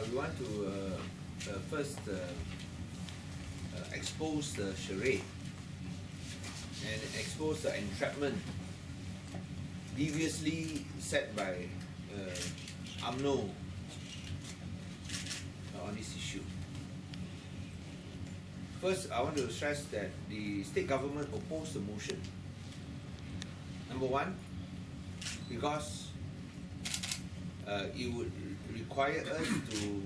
we want to first expose the charade and expose the entrapment deviously set by UMNO on this issue. First, I want to stress that the state government opposed the motion. Number one, because it would require us to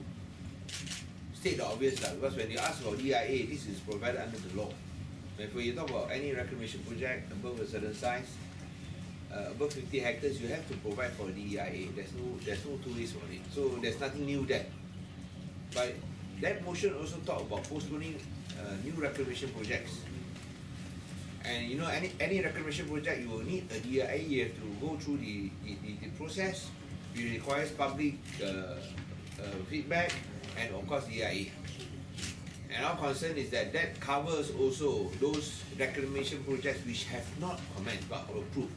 state the obvious, because when you ask for DIA, this is provided under the law. But when you talk about any reclamation project above a certain size, above 50 hectares, you have to provide for DIA. There's no two ways for it. So there's nothing new there. But that motion also talked about postponing new reclamation projects. And you know, any reclamation project, you will need a DIA. You have to go through the process. It requires public feedback and of course DIA. And our concern is that covers also those reclamation projects which have not commenced but are approved.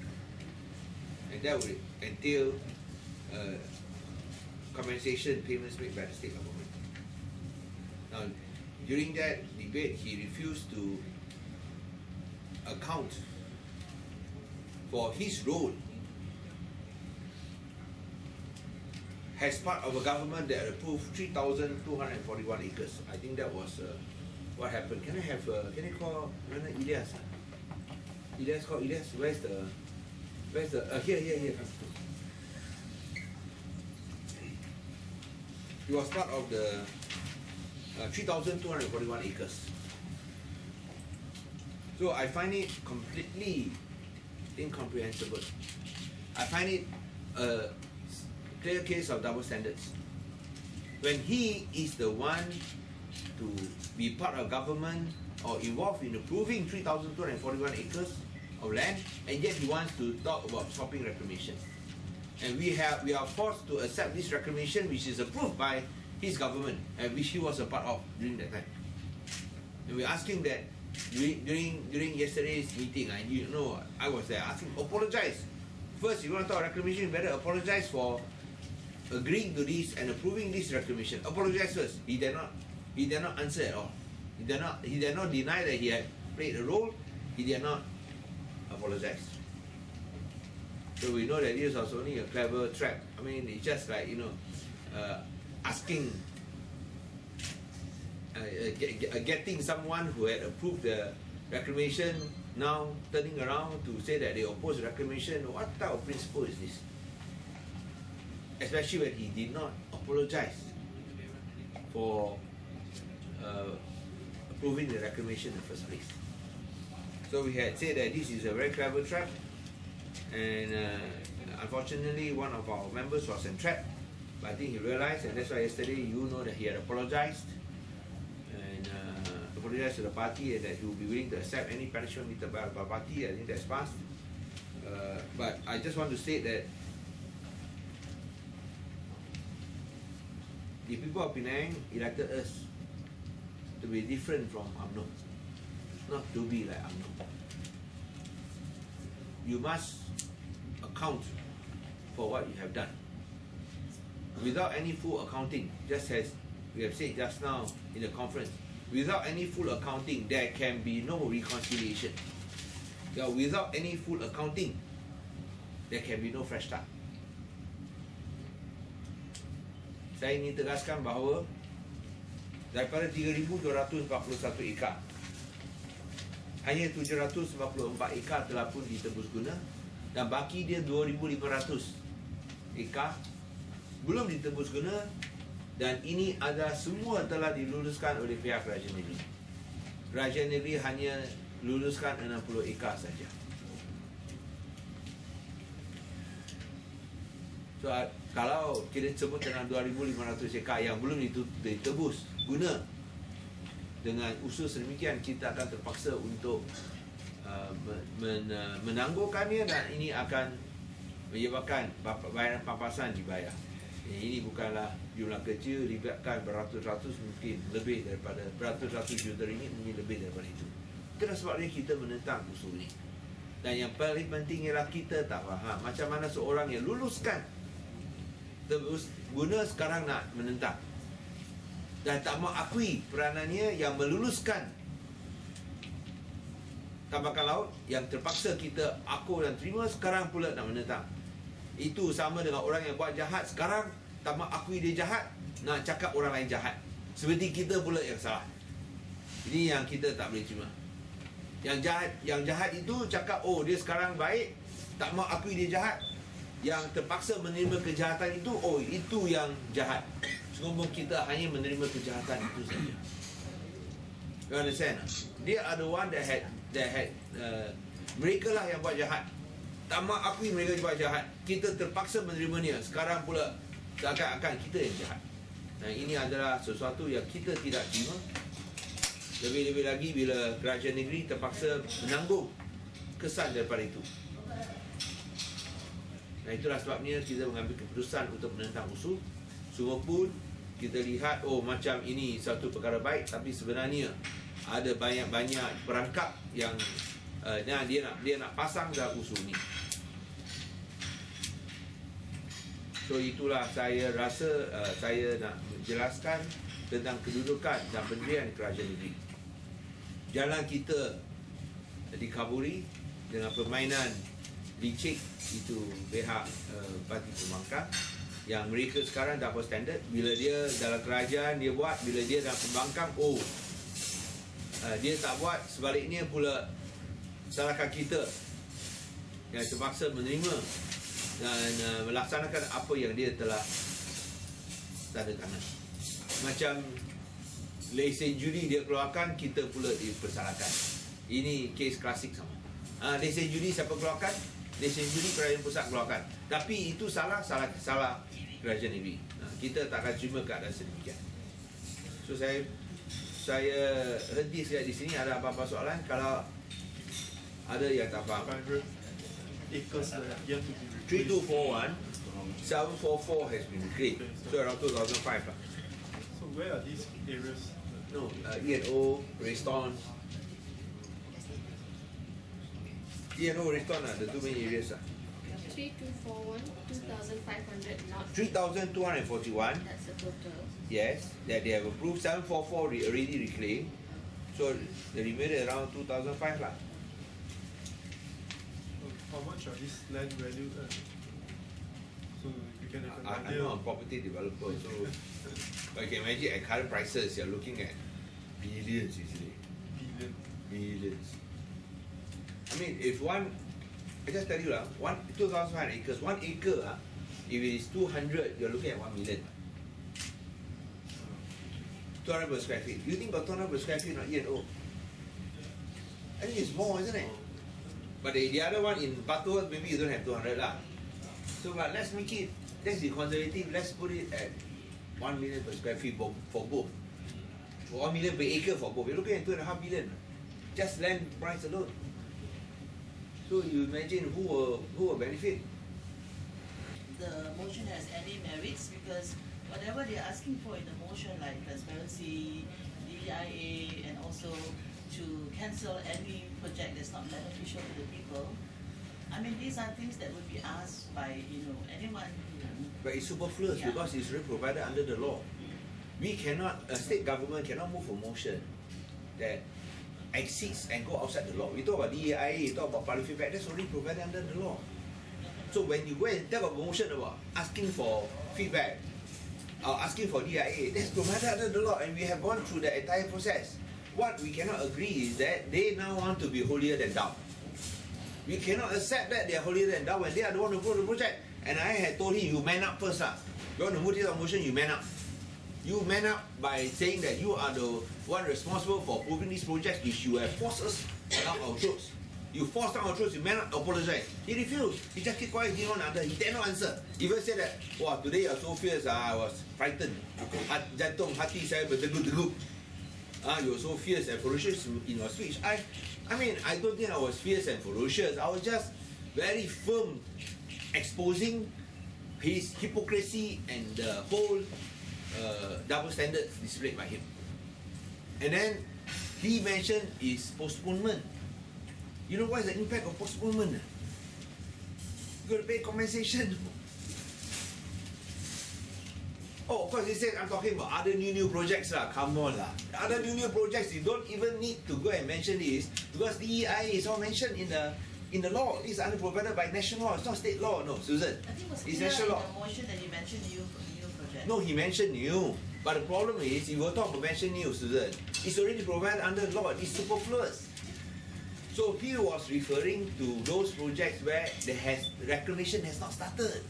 And that will entail compensation payments made by the state government. Now, during that debate, he refused to account for his role as part of a government that approved 3,241 acres. I think that was what happened. Can I call Ilyas? Ilyas, call Ilyas. Where's the here. He was part of the 3,241 acres. So I find it completely incomprehensible. I find it a clear case of double standards. When he is the one to be part of government or involved in approving 3,241 acres of land, and yet he wants to talk about stopping reclamation. And we are forced to accept this reclamation which is approved by his government and which he was a part of during that time. And we're asking that during yesterday's meeting, you know, I was there asking, apologize. First, you want to talk reclamation, you better apologize for agreeing to this and approving this reclamation. Apologize first. He did not answer at all. He did not deny that he had played a role. He did not apologize. So we know that this was only a clever trap. I mean, it's just like, you know, asking, getting someone who had approved the reclamation now turning around to say that they oppose reclamation. What type of principle is this? Especially when he did not apologize for approving the reclamation in the first place. So we had said that this is a very clever trap, and unfortunately one of our members was entrapped, but I think he realized, and that's why yesterday you know that he had apologized and apologized to the party, and that he will be willing to accept any punishment meted by the party. I think that's passed. But I just want to state that the people of Penang elected us to be different from UMNO, not to be like UMNO. You must account for what you have done. Without any full accounting, just as we have said just now in the conference, without any full accounting, there can be no reconciliation. Without any full accounting, there can be no fresh start. Saya ingin tegaskan bahawa daripada 3,241 ekar, hanya 794 ekar telah pun ditebus guna, dan baki dia 2,500 ekar belum ditebus guna, dan ini adalah semua telah diluluskan oleh pihak Kerajaan Negeri. Kerajaan Negeri hanya luluskan 60 ekar saja. So, kalau kita sebut tentang 2,500 ekar yang belum ditebus guna, dengan usul sedemikian kita akan terpaksa untuk menangguhkannya, dan ini akan menyebabkan bayaran pampasan dibayar. Ini bukanlah jumlah kecil, libatkan beratus-ratus, mungkin lebih daripada beratus-ratus juta ringgit, mungkin lebih daripada itu. Itulah sebabnya kita menentang usul ini. Dan yang paling penting ialah kita tak faham macam mana seorang yang luluskan terus guna sekarang nak menentang. dan tak mengakui peranannya yang meluluskan tampakan laut yang terpaksa kita akur dan terima, sekarang pula nak menentang. Itu sama dengan orang yang buat jahat, sekarang tak mengakui dia jahat, nak cakap orang lain jahat, seperti kita pula yang salah. Ini yang kita tak boleh terima. Yang jahat itu cakap, oh dia sekarang baik, tak mau akui dia jahat. Yang terpaksa menerima kejahatan itu, oh itu yang jahat. Sungguh kita hanya menerima kejahatan itu saja. You understand? Dia are the one that had mereka lah yang buat jahat. Tak mau akui mereka buat jahat. Kita terpaksa menerimanya. Sekarang pula seakan-akan kita yang jahat. Nah, ini adalah sesuatu yang kita tidak terima. Lebih-lebih lagi bila kerajaan negeri terpaksa menanggung kesan daripada itu. Nah, itulah sebabnya kita mengambil keputusan untuk menentang usul. Semua pun kita lihat, oh macam ini satu perkara baik, tapi sebenarnya ada banyak-banyak perangkap yang dia nak pasang dalam usul ni. So itulah saya rasa saya nak menjelaskan tentang kedudukan dan pendirian kerajaan negeri. Jalan kita dikaburi dengan permainan licik itu pihak parti pembangkang, yang mereka sekarang double standard. Bila dia dalam kerajaan dia buat, bila dia dalam pembangkang, dia tak buat. Sebaliknya pula salahkan kita yang terpaksa menerima dan melaksanakan apa yang dia telah tanda tangan. Macam lesen judi dia keluarkan, kita pula dipersalahkan. Ini kes klasik sama. Lesen judi siapa keluarkan? Lesen judi kerajaan pusat keluarkan. Tapi itu salah kerajaan negeri. Kita tak akan terima keadaan sedemikian. So saya henti sekejap di sini. Ada apa-apa soalan? Kalau ada yang tak faham. 3241 744 has been reclaimed. So around 2005 lah. So where are these areas? No, E&O, Rayston. E&O, Rayston are the two main areas. 3241, 2500, not 3,241. that's the total. Yes, that they have approved. 744 already reclaimed. So the remainder around 2005 lah. How much are these land valued at? So you can have an I'm idea. not a property developer, so but you can imagine at current prices, you're looking at billions usually. Billion. Billions. I mean, if I just tell you 2,500 acres, 1 acre, if it is 200, you're looking at 1 million. 200 per square feet. You think about 200 per square feet, not E&O? I think it's more, isn't it? But the other one in Butterworth, maybe you don't have 200 lah. So, but let's be conservative. Let's put it at 1 million per square feet for both. For 1 million per acre for both. You're looking at 2.5 million. Just land price alone. So you imagine who will benefit? The motion has any merits because whatever they are asking for in the motion, like transparency, DEIA, and also to cancel any project that's not beneficial to the people. I mean, these are things that would be asked by anyone. But it's superfluous because it's already provided under the law. We cannot, a state government cannot move a motion that exceeds and go outside the law. We talk about DEIA, we talk about public feedback, that's already provided under the law. So when you go and talk about motion about asking for feedback or asking for DEIA, that's provided under the law, and we have gone through the entire process. What we cannot agree is that they now want to be holier than thou. We cannot accept that they are holier than thou when they are the one who vote the project. And I had told him, you man up first. You want to move this motion, you man up. You man up by saying that you are the one responsible for approving these projects which you have forced us down our throats. You forced down our throats, you man up, apologize. He refused. He just kept quiet, he didn't answer. He did not answer. He even said that, wow, today you are so fierce, I was frightened. Jantung hati saya berdegup-degup. You were so fierce and ferocious in your speech. I mean, I don't think I was fierce and ferocious. I was just very firm, exposing his hypocrisy and the whole double standards displayed by him. And then he mentioned is postponement. You know what is the impact of postponement? You got to pay compensation. Oh, of course, he said, I'm talking about other new projects lah. Come on lah. Other new projects, you don't even need to go and mention this because DEIA is all mentioned in the law. It's only provided by national law. It's not state law, no, Susan. I think it was It's clear in national law. the motion that you mentioned new project. No, he mentioned new. But the problem is, if you talk about mention new, Susan, it's already provided under law. It's superfluous. So he was referring to those projects where the reclamation has not started.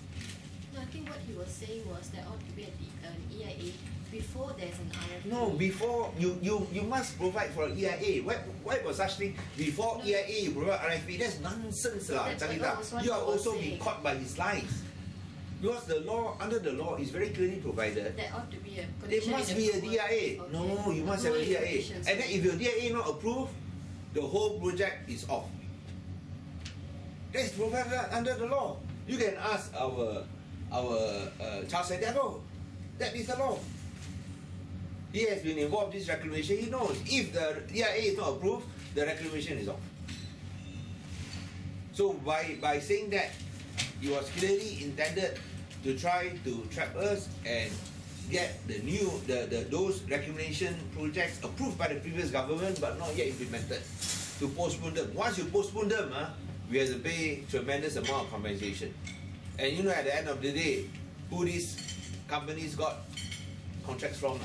No, I think what he was saying was there ought to be an EIA before there's an RFP. No, before you must provide for EIA. Why was such thing? Before No. EIA you provide RFP. That's nonsense lah. That's what You are he was also being saying. caught by his lies. Because the law, under the law, is very clearly provided. There ought to be a There condition. must in be a approval. DIA. Okay. No, you must have a Approval DIA. conditions. And then if your DIA not approved, the whole project is off. That is provided under the law. You can ask our Charles Santiago. That is the law. He has been involved in this reclamation. He knows if the DIA is not approved, the reclamation is off. So by saying that, he was clearly intended to try to trap us and get those reclamation projects approved by the previous government but not yet implemented, to postpone them. Once you postpone them, we have to pay tremendous amount of compensation. And you know, at the end of the day, who these companies got contracts from?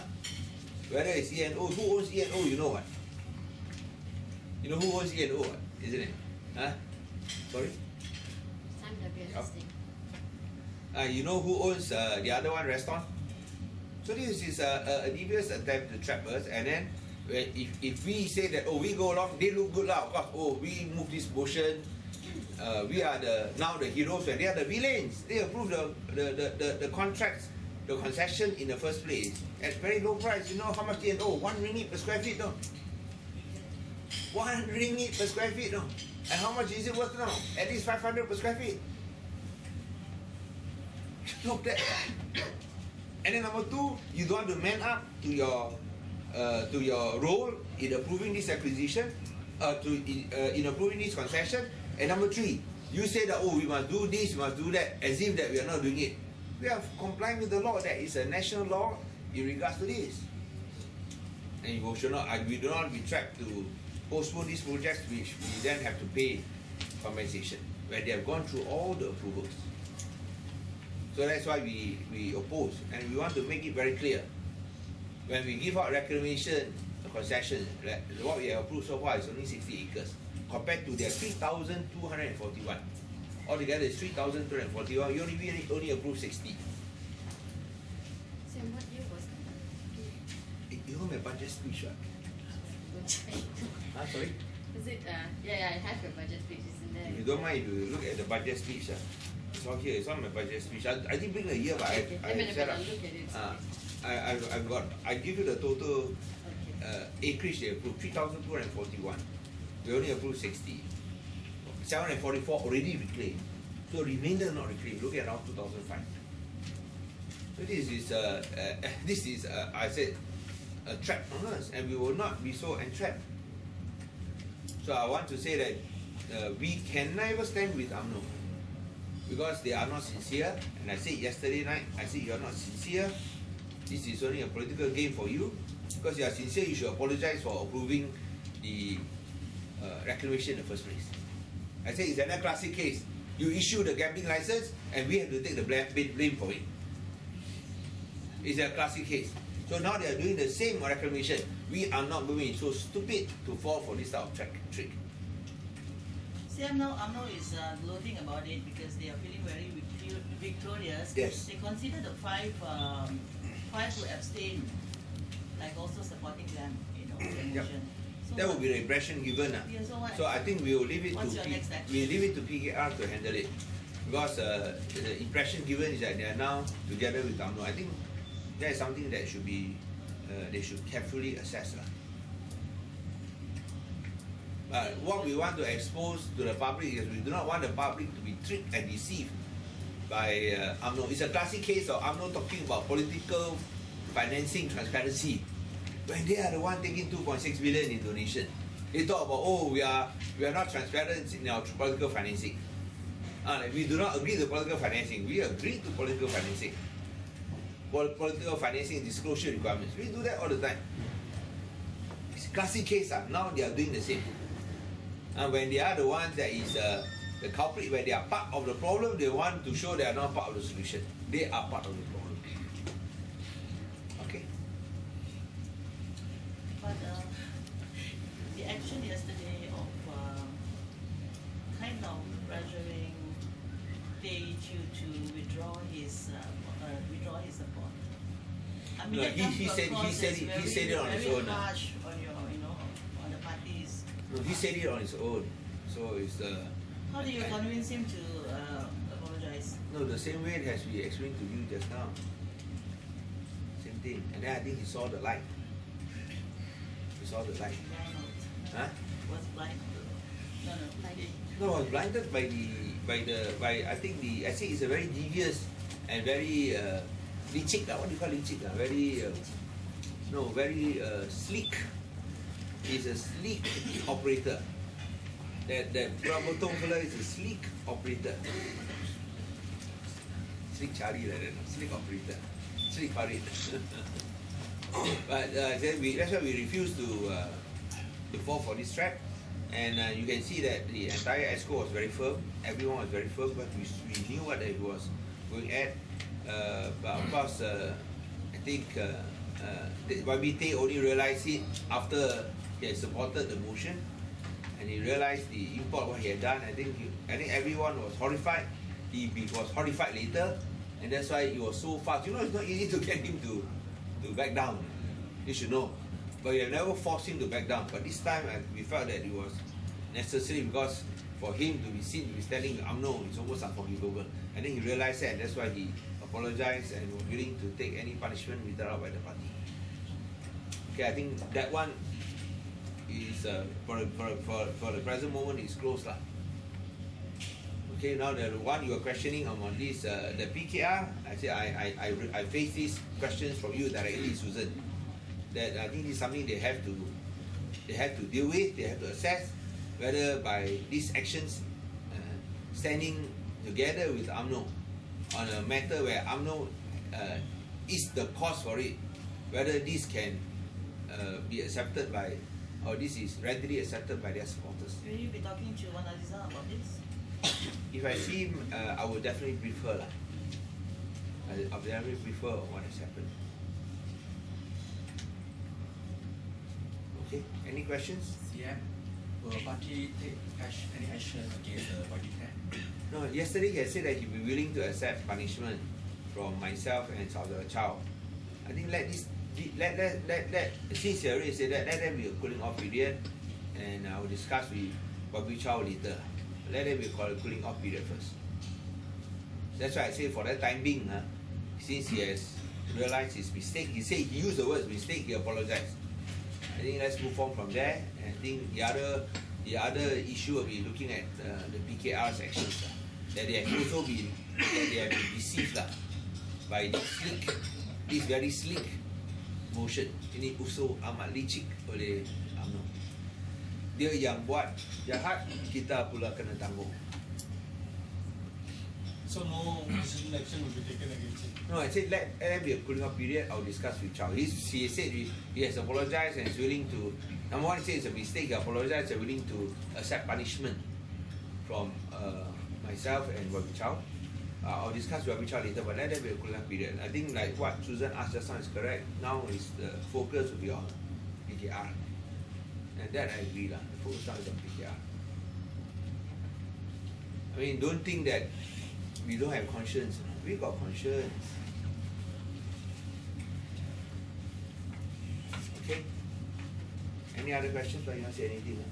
Whether it's E&O, who owns E&O, you know what? You know who owns E&O, isn't it? Huh? Sorry? Time W Oh. thing. You know who owns the other one, restaurant? So this is a devious attempt to trap us, and then if we say that, oh, we go along, they look good lah, of course, oh, we move this motion, we are now the heroes and they are the villains. They approve the contracts, the concession in the first place at very low price. You know how much E&O? 1 ringgit per square feet, no? 1 ringgit per square feet, no? And how much is it worth now? At least 500 per square feet. Look that. And then number two, you don't want to man up to your role in approving this acquisition, in approving this concession. And number three, you say that, oh, we must do this, we must do that, as if that we are not doing it. We are complying with the law. That is a national law in regards to this. And we do not be trapped to postpone these projects, which we then have to pay compensation when they have gone through all the approvals. So that's why we oppose, and we want to make it very clear. When we give out reclamation concession, what we have approved so far is only 60 acres, compared to their 3,241. Altogether it's 3,241. You only approved 60. Sam, what year was that? You know my budget speech, right? Go check. Sorry? Is it? Yeah, I have your budget speech. It's in there. If you don't mind, if you look at the budget speech, it's all here. It's on my budget speech. I didn't bring the year, but Okay. I set up. I'll look at it. I've got. I give you the total Okay. acreage they approved, 3,241. We only approved 60. 744 already reclaimed. So remainder not reclaimed. Look at around 2005. So this is I said a trap on us, and we will not be so entrapped. So I want to say that we can never stand with UMNO because they are not sincere. And I said yesterday night, I said you are not sincere. This is only a political game for you. Because you are sincere, you should apologize for approving the reclamation in the first place. I say it's another classic case. You issue the gambling license and we have to take the blame for it. It's a classic case. So now they are doing the same reclamation. We are not going to be so stupid to fall for this type of trick. See, UMNO is gloating about it because they are feeling very victorious. Yes. They consider the five who abstain, like also supporting them, the Yep. motion. So That would be the impression given. Yeah, so what? So I think we will leave it What's your next action? to PKR to handle it. Because the impression given is that they are now together with UMNO. I think that is something that should be they should carefully assess. But what we want to expose to the public is we do not want the public to be tricked and deceived by UMNO. It's a classic case of UMNO talking about political financing transparency when they are the one taking 2.6 billion in donation. They talk about, oh, we are not transparent in our political financing. We do not agree to political financing. We agree to political financing. political financing disclosure requirements. We do that all the time. It's a classic case. Now they are doing the same. And when they are the ones that is the culprit, when they are part of the problem, they want to show they are not part of the solution. They are part of the problem. Okay? But the action yesterday of kind of pressuring Tay to withdraw his support. I mean, No, that he comes said it on his very own. harsh on your, on the parties. No, he said it on his own. So it's How do you convince him to apologize? no, the same way as we explained to you just now. Same thing. And then I think he saw the light. He saw the light. Blind. Huh? Was blind. No. No, I was blinded by I think it's a very devious and very licik. What do you call licik? Very sleek. He's a sleek operator. That Prabotong fella is a sleek operator. Sleek Charlie like that, sleek operator. Sleek Farid. But that's why we refuse to fall for this trap. And you can see that the entire ESCO was very firm. Everyone was very firm, but we knew what it was going at. But of course, I think YBT only realized it after he had supported the motion, and he realized the import what he had done. I think everyone was horrified. He was horrified later, and that's why he was so fast. It's not easy to get him to back down. You should know. But we have never forced him to back down. But this time we felt that it was necessary, because for him to be seen to be standing with UMNO, it's almost unforgivable. And then he realized that, and that's why he apologized and was willing to take any punishment meted out by the party. Okay, I think that one is for the present moment is closed lah. Okay, now the one you are questioning on this the PKR, I say I face these questions from you directly, Susan. That I think this is something they have to deal with. They have to assess whether by these actions, standing together with UMNO on a matter where UMNO is the cause for it, whether this can be accepted by, or this is readily accepted by their supporters. Will you be talking to Wan Aziza about this? If I see him, I would definitely prefer lah. I would definitely prefer what has happened. Okay, any questions? CM, will party take any action against the YBT? No, yesterday he had said that he'd be willing to accept punishment from myself and Saudara Chow. I think since he already said that, let there be a cooling off period, and I will discuss with Bobby Chow later. Let there be a cooling off period first. That's why I say for that time being, since he has realized his mistake, he used the words mistake, he apologized. I think let's move on from there. And I think the other issue will be looking at the PKR's actions, that they have also been deceived by this very sleek motion. Ini usul amat licik oleh UMNO. Dia yang buat jahat, kita pula kena tanggung. So no decision action will be taken against him. No, I said let there be a cooling off period. I'll discuss with Chow. He said he has apologized and is willing to. Number one, he said it's a mistake. He apologized and willing to accept punishment from myself and Bobby Chow. I'll discuss with Bobby Chow later, but let there be a cooling off period. I think like what Susan asked just now is correct. Now is the focus will be on PKR, and that I agree lah. The focus now is on PKR. I mean, don't think that we don't have conscience. We got conscience. Okay. Any other questions? Or you want to say anything?